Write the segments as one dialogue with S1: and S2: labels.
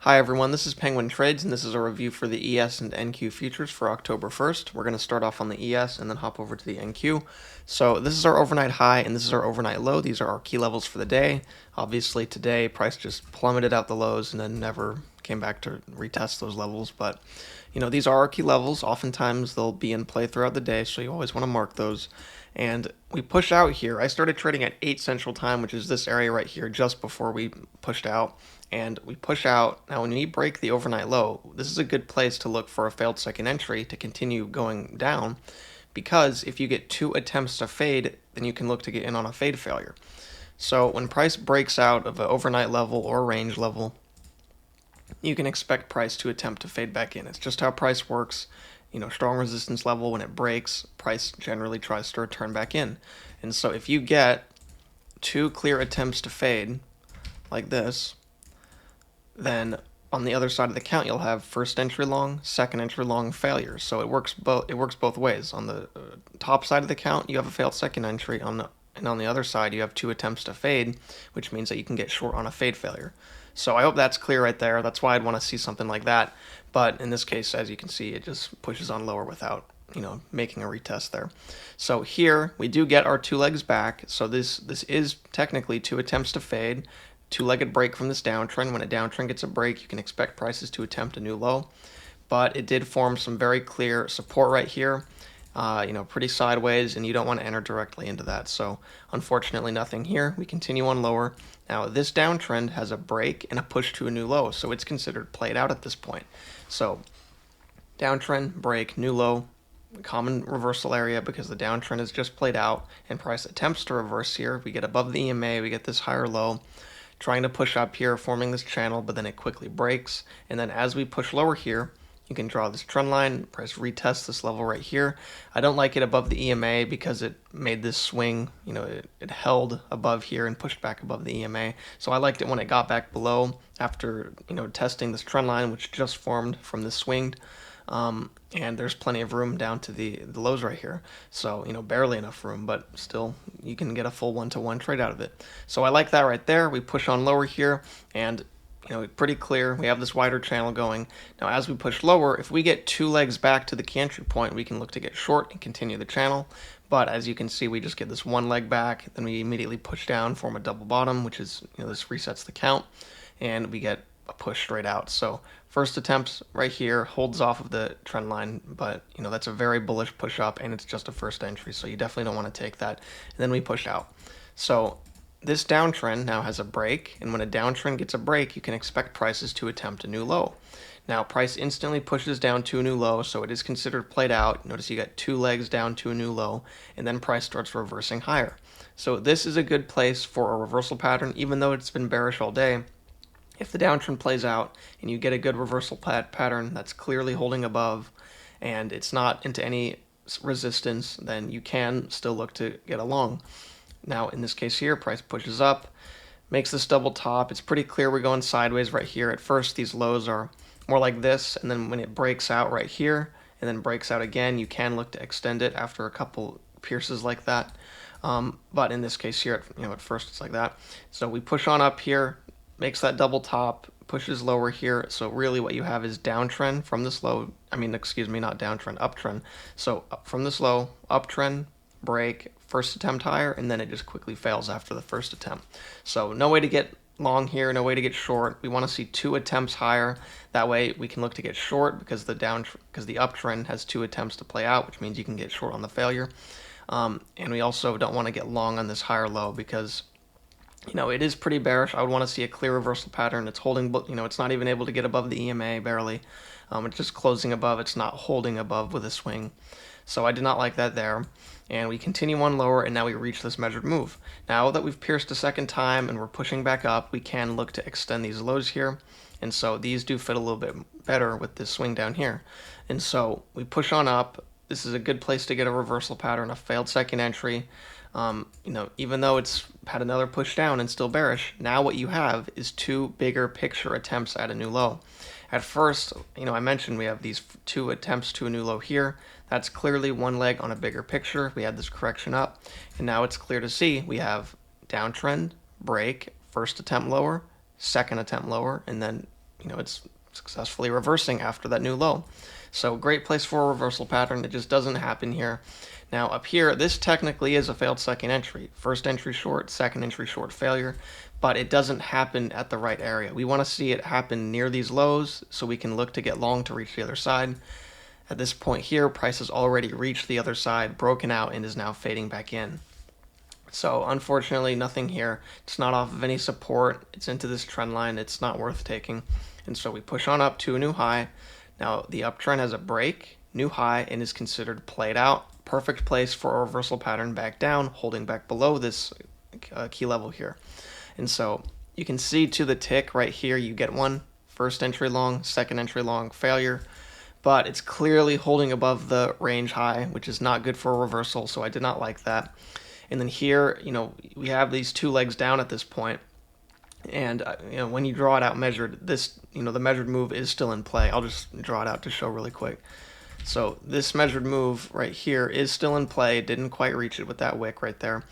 S1: Hi everyone, this is Penguin Trades and this is a review for the ES and NQ futures for October 1st. We're going to start off on the ES and then hop over to the NQ. So this is our overnight high and this is our overnight low. These are our key levels for the day. Obviously today price just plummeted out the lows and then never came back to retest those levels, but these are our key levels. Oftentimes they'll be in play throughout the day, so you always want to mark those. And we push out here. I started trading at 8 Central Time, which is this area right here, just before we pushed out. And we push out. Now, when we break the overnight low, this is a good place to look for a failed second entry to continue going down, because if you get 2 attempts to fade, then you can look to get in on a fade failure. So when price breaks out of an overnight level or range level, you can expect price to attempt to fade back in. It's just how price works. Strong resistance level, when it breaks, price generally tries to return back in. And so if you get 2 clear attempts to fade like this, then on the other side of the count you'll have first entry long, second entry long failures. So it works both ways. On the top side of the count you have a failed second entry, and on the other side you have 2 attempts to fade, which means that you can get short on a fade failure. So I hope that's clear right there. That's why I'd want to see something like that. But in this case, as you can see, it just pushes on lower without making a retest there. So here we do get our 2 legs back. So this is technically 2 attempts to fade, 2-legged break from this downtrend. When a downtrend gets a break, you can expect prices to attempt a new low. But it did form some very clear support right here. Pretty sideways, and you don't want to enter directly into that. So unfortunately nothing here. We continue on lower. Now this downtrend has a break and a push to a new low, so it's considered played out at this point. So downtrend, break, new low, common reversal area because the downtrend is just played out and price attempts to reverse here. We get above the EMA, we get this higher low, trying to push up here, forming this channel, but then it quickly breaks. And then as we push lower here, you can draw this trend line, price retest this level right here. I don't like it above the EMA because it made this swing, it held above here and pushed back above the EMA. So I liked it when it got back below after, testing this trend line, which just formed from this swing. And there's plenty of room down to the lows right here. So, barely enough room, but still you can get a full 1-to-1 trade out of it. So I like that right there. We push on lower here and pretty clear. We have this wider channel going. Now, as we push lower, if we get 2 legs back to the entry point, we can look to get short and continue the channel. But as you can see, we just get this 1 leg back, then we immediately push down, form a double bottom, which is, this resets the count, and we get a push straight out. So first attempt right here holds off of the trend line, but that's a very bullish push up, and it's just a first entry, so you definitely don't want to take that. And then we push out. So this downtrend now has a break, and when a downtrend gets a break, you can expect prices to attempt a new low. Now, price instantly pushes down to a new low, so it is considered played out. Notice you got 2 legs down to a new low, and then price starts reversing higher. So this is a good place for a reversal pattern, even though it's been bearish all day. If the downtrend plays out and you get a good reversal pattern that's clearly holding above and it's not into any resistance, then you can still look to get a long. Now, in this case here, price pushes up, makes this double top. It's pretty clear we're going sideways right here. At first, these lows are more like this, and then when it breaks out right here and then breaks out again, you can look to extend it after a couple pierces like that. But in this case here, at first it's like that. So we push on up here, makes that double top, pushes lower here. So really what you have is downtrend from this low. Not downtrend, uptrend. So from this low, uptrend, break, first attempt higher, and then it just quickly fails after the first attempt. So no way to get long here, no way to get short. We want to see 2 attempts higher. That way we can look to get short because the uptrend has 2 attempts to play out, which means you can get short on the failure. And we also don't want to get long on this higher low because it is pretty bearish. I would want to see a clear reversal pattern. It's holding, it's not even able to get above the EMA barely. It's just closing above. It's not holding above with a swing. So I did not like that there. And we continue on lower, and now we reach this measured move. Now that we've pierced a second time and we're pushing back up, we can look to extend these lows here. And so these do fit a little bit better with this swing down here. And so we push on up. This is a good place to get a reversal pattern, a failed second entry. Even though it's had another push down and still bearish, now what you have is 2 bigger picture attempts at a new low. At first, I mentioned we have these 2 attempts to a new low here. That's clearly 1 leg on a bigger picture. We had this correction up, and now it's clear to see we have downtrend, break, first attempt lower, second attempt lower, and then it's successfully reversing after that new low. So great place for a reversal pattern. It just doesn't happen here. Now up here, this technically is a failed second entry. First entry short, second entry short failure, but it doesn't happen at the right area. We want to see it happen near these lows so we can look to get long to reach the other side. At this point here, price has already reached the other side, broken out, and is now fading back in. So unfortunately, nothing here. It's not off of any support. It's into this trend line. It's not worth taking. And so we push on up to a new high. Now the uptrend has a break, new high, and is considered played out. Perfect place for a reversal pattern back down, holding back below this key level here. And so you can see to the tick right here, you get one first entry long, second entry long failure, but it's clearly holding above the range high, which is not good for a reversal. So I did not like that. And then here, we have these two legs down at this point. And, when you draw it out measured, this, the measured move is still in play. I'll just draw it out to show really quick. So this measured move right here is still in play. It didn't quite reach it with that wick right there.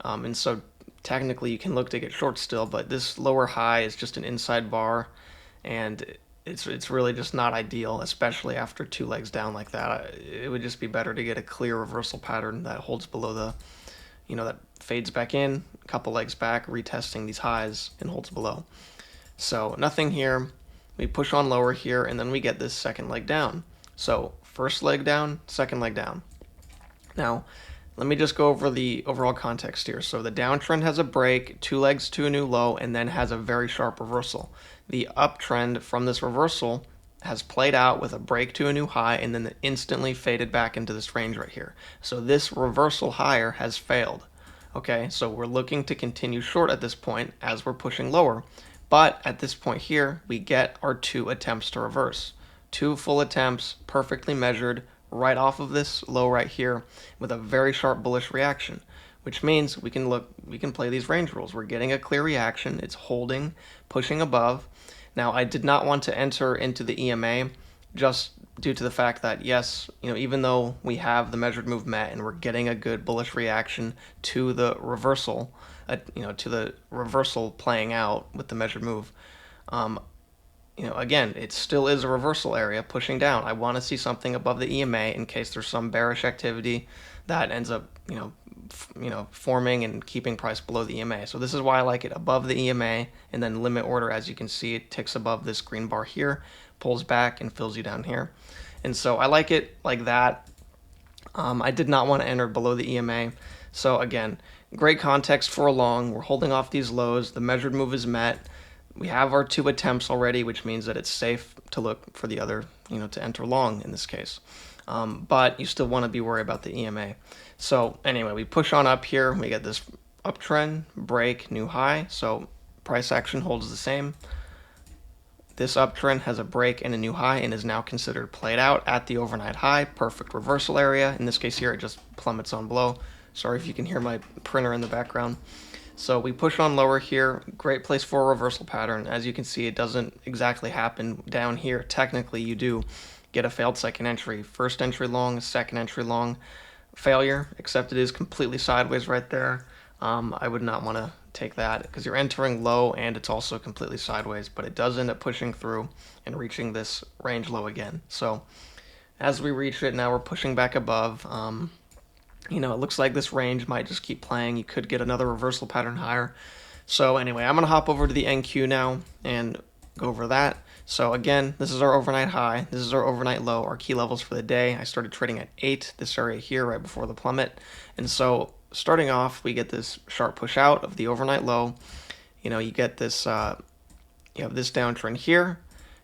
S1: And so technically you can look to get short still, but this lower high is just an inside bar. And it's really just not ideal, especially after two legs down like that. It would just be better to get a clear reversal pattern that holds below the, that fades back in, a couple legs back, retesting these highs, and holds below. So nothing here. We push on lower here, and then we get this second leg down. So first leg down, second leg down. Now, let me just go over the overall context here. So the downtrend has a break, two legs to a new low, and then has a very sharp reversal. The uptrend from this reversal has played out with a break to a new high and then instantly faded back into this range right here. So this reversal higher has failed. Okay, so we're looking to continue short at this point as we're pushing lower. But at this point here, we get our two attempts to reverse. Two full attempts, perfectly measured, right off of this low right here with a very sharp bullish reaction, which means we can play these range rules. We're getting a clear reaction. It's holding, pushing above. Now, I did not want to enter into the EMA just due to the fact that, yes, even though we have the measured move met and we're getting a good bullish reaction to the reversal, playing out with the measured move, again, it still is a reversal area pushing down. I want to see something above the EMA in case there's some bearish activity that ends up, forming and keeping price below the EMA. So this is why I like it above the EMA, and then limit order, as you can see, it ticks above this green bar here, pulls back and fills you down here. And so I like it like that. I did not want to enter below the EMA. So again, great context for a long. We're holding off these lows. The measured move is met. We have our two attempts already, which means that it's safe to look for the other, to enter long in this case. But you still want to be worried about the EMA. So anyway, we push on up here. We get this uptrend, break, new high. So price action holds the same. This uptrend has a break and a new high and is now considered played out at the overnight high. Perfect reversal area. In this case here, it just plummets on below. Sorry if you can hear my printer in the background. So we push on lower here. Great place for a reversal pattern. As you can see, it doesn't exactly happen down here. Technically, you do get a failed second entry. First entry long, second entry long failure, except it is completely sideways right there. I would not want to take that because you're entering low and it's also completely sideways, but it does end up pushing through and reaching this range low again. So as we reach it, now we're pushing back above. It looks like this range might just keep playing. You could get another reversal pattern higher. So anyway, I'm going to hop over to the NQ now and go over that. So again, this is our overnight high. This is our overnight low, our key levels for the day. I started trading at 8, this area here right before the plummet. And so starting off, we get this sharp push out of the overnight low. You get this, you have this downtrend here.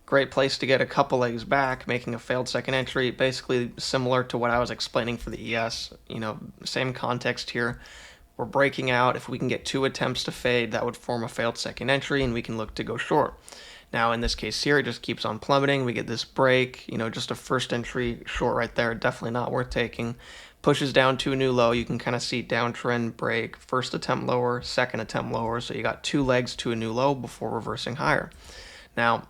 S1: Great place to get a couple legs back, making a failed second entry, basically similar to what I was explaining for the ES. Same context here. We're breaking out. If we can get two attempts to fade, that would form a failed second entry, and we can look to go short. Now, in this case here, it just keeps on plummeting. We get this break, just a first entry short right there. Definitely not worth taking. Pushes down to a new low. You can kind of see downtrend, break, first attempt lower, second attempt lower. So you got two legs to a new low before reversing higher. Now,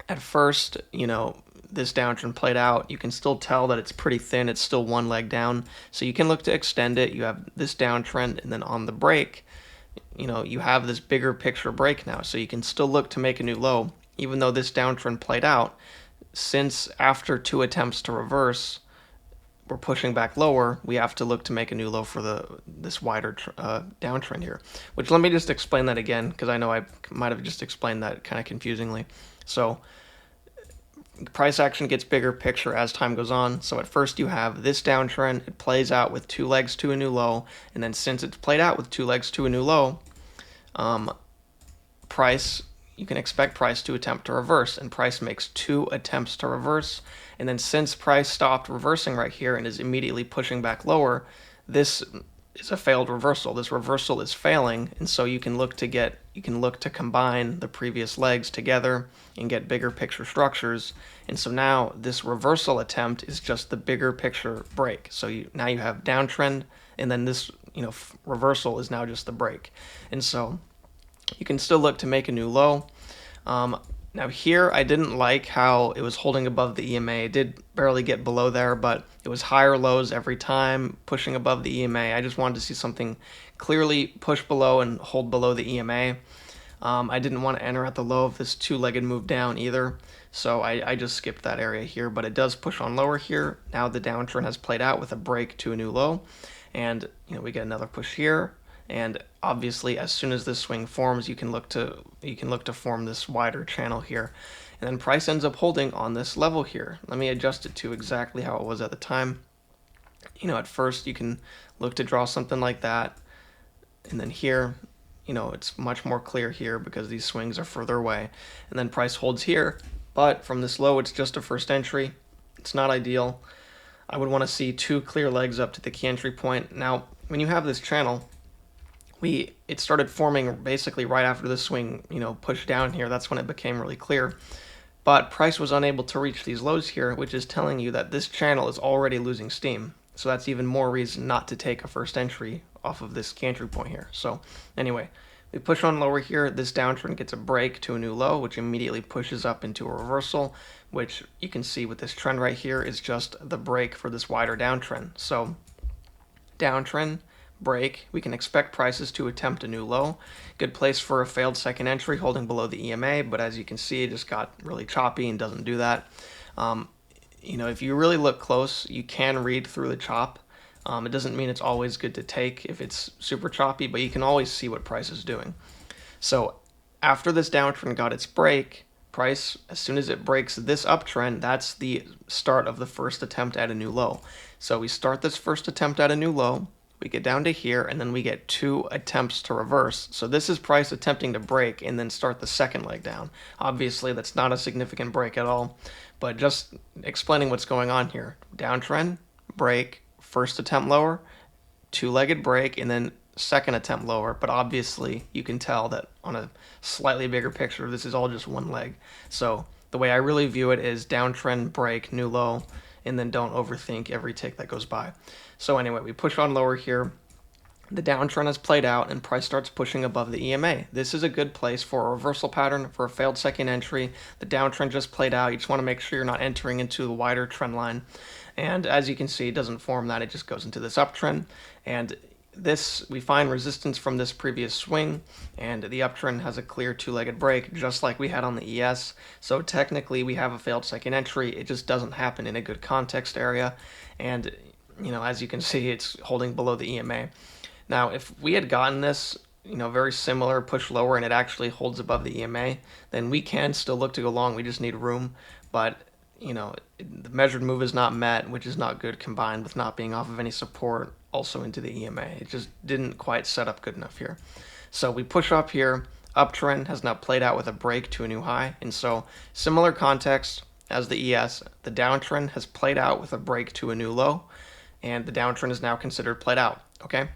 S1: at first, this downtrend played out. You can still tell that it's pretty thin. It's still one leg down. So you can look to extend it. You have this downtrend, and then on the break, you have this bigger picture break now. So you can still look to make a new low. even though this downtrend played out, since after 2 attempts to reverse, we're pushing back lower, we have to look to make a new low for this wider downtrend here. Which, let me just explain that again, because I know I might have just explained that kind of confusingly. So price action gets bigger picture as time goes on. So at first you have this downtrend, it plays out with 2 legs to a new low, and then since it's played out with 2 legs to a new low, you can expect price to attempt to reverse, and price makes 2 attempts to reverse. And then since price stopped reversing right here and is immediately pushing back lower, this is a failed reversal. This reversal is failing, and so you can look to combine the previous legs together and get bigger picture structures. And so now this reversal attempt is just the bigger picture break. So now you have downtrend, and then this reversal is now just the break. And so you can still look to make a new low. Now here, I didn't like how it was holding above the EMA. It did barely get below there, but it was higher lows every time, pushing above the EMA. I just wanted to see something clearly push below and hold below the EMA. I didn't want to enter at the low of this 2-legged move down either, so I just skipped that area here, but it does push on lower here. Now the downtrend has played out with a break to a new low, and we get another push here. And obviously, as soon as this swing forms, you can look to form this wider channel here, and then price ends up holding on this level here. Let me adjust it to exactly how it was at the time. At first you can look to draw something like that, and then here, it's much more clear here because these swings are further away, and then price holds here. But from this low, it's just a first entry. It's not ideal. I would want to see 2 clear legs up to the key entry point. Now, when you have this channel, it started forming basically right after the swing, pushed down here. That's when it became really clear. But price was unable to reach these lows here, which is telling you that this channel is already losing steam. So that's even more reason not to take a first entry off of this key entry point here. So anyway, we push on lower here. This downtrend gets a break to a new low, which immediately pushes up into a reversal, which you can see with this trend right here is just the break for this wider downtrend. So downtrend, break, we can expect prices to attempt a new low. Good place for a failed second entry holding below the EMA, but as you can see, it just got really choppy and doesn't do that. If you really look close, you can read through the chop. It doesn't mean it's always good to take if it's super choppy, but you can always see what price is doing. So after this downtrend got its break, price, as soon as it breaks this uptrend, that's the start of the first attempt at a new low. So we start this first attempt at a new low, we get down to here, and then we get 2 attempts to reverse. So this is price attempting to break and then start the second leg down. Obviously, that's not a significant break at all, but just explaining what's going on here. Downtrend, break, first attempt lower, 2-legged break, and then second attempt lower. But obviously, you can tell that on a slightly bigger picture, this is all just one leg. So the way I really view it is downtrend, break, new low, and then don't overthink every tick that goes by. So anyway, we push on lower here. The downtrend has played out and price starts pushing above the EMA. This is a good place for a reversal pattern for a failed second entry. The downtrend just played out. You just want to make sure you're not entering into the wider trend line. And as you can see, it doesn't form that. It just goes into this uptrend. And this, we find resistance from this previous swing, and the uptrend has a clear 2-legged break, just like we had on the ES. So technically, we have a failed second entry. It just doesn't happen in a good context area. And as you can see, it's holding below the EMA. Now, if we had gotten this, very similar, push lower, and it actually holds above the EMA, then we can still look to go long. We just need room. But, the measured move is not met, which is not good, combined with not being off of any support, also into the EMA. It just didn't quite set up good enough here. So we push up here. Uptrend has now played out with a break to a new high. And so similar context as the ES, the downtrend has played out with a break to a new low, and the downtrend is now considered played out, okay?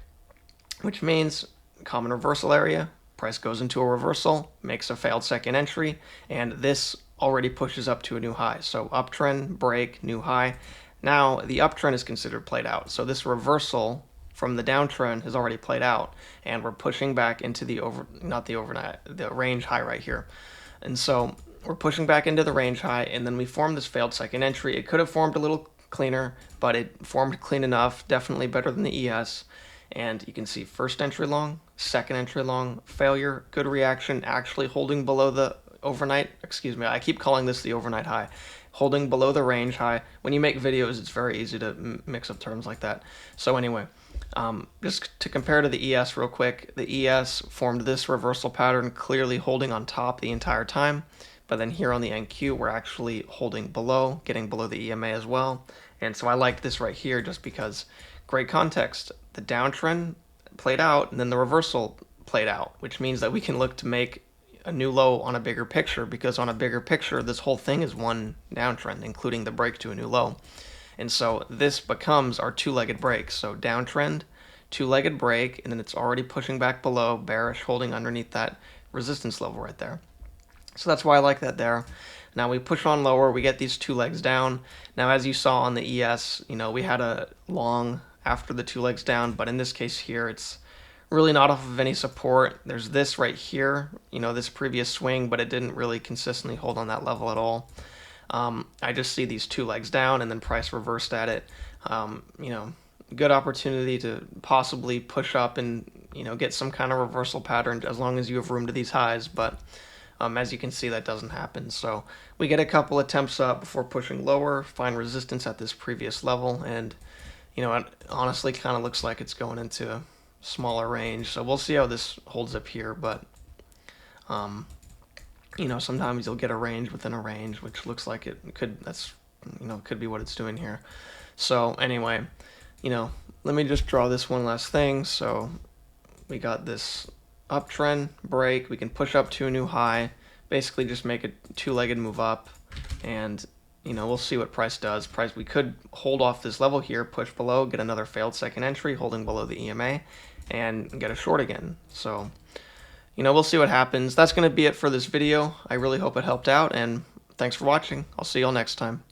S1: Which means common reversal area, price goes into a reversal, makes a failed second entry, and this already pushes up to a new high. So uptrend, break, new high. Now the uptrend is considered played out. So this reversal from the downtrend has already played out, and we're pushing back into the the range high right here. And so we're pushing back into the range high, and then we form this failed second entry. It could have formed a little cleaner, but it formed clean enough, definitely better than the ES. And you can see first entry long, second entry long, failure, good reaction, actually holding below the overnight, excuse me, I keep calling this the overnight high, holding below the range high. When you make videos, it's very easy to mix up terms like that. So anyway, just to compare to the ES real quick, the ES formed this reversal pattern, clearly holding on top the entire time. But then here on the NQ, we're actually holding below, getting below the EMA as well. And so I like this right here just because great context. The downtrend played out, and then the reversal played out, which means that we can look to make a new low on a bigger picture, because on a bigger picture, this whole thing is one downtrend, including the break to a new low. And so this becomes our two-legged break. So downtrend, two-legged break, and then it's already pushing back below, bearish, holding underneath that resistance level right there. So that's why I like that there. Now we push on lower, we get these two legs down. Now as you saw on the ES, we had a long after the two legs down, but in this case here, it's really not off of any support. There's this right here, this previous swing, but it didn't really consistently hold on that level at all. I just see these two legs down and then price reversed at it. Good opportunity to possibly push up and, get some kind of reversal pattern as long as you have room to these highs, but as you can see, that doesn't happen. So we get a couple attempts up before pushing lower, find resistance at this previous level, and it honestly kind of looks like it's going into a smaller range. So we'll see how this holds up here, but sometimes you'll get a range within a range, which looks like it could, could be what it's doing here. So anyway, let me just draw this one last thing. So we got this uptrend break, we can push up to a new high, basically just make a two-legged move up, and we'll see what price does. We could hold off this level here, push below, get another failed second entry, holding below the EMA, and get a short again. So we'll see what happens. That's going to be it for this video. I really hope it helped out, and thanks for watching. I'll see y'all next time.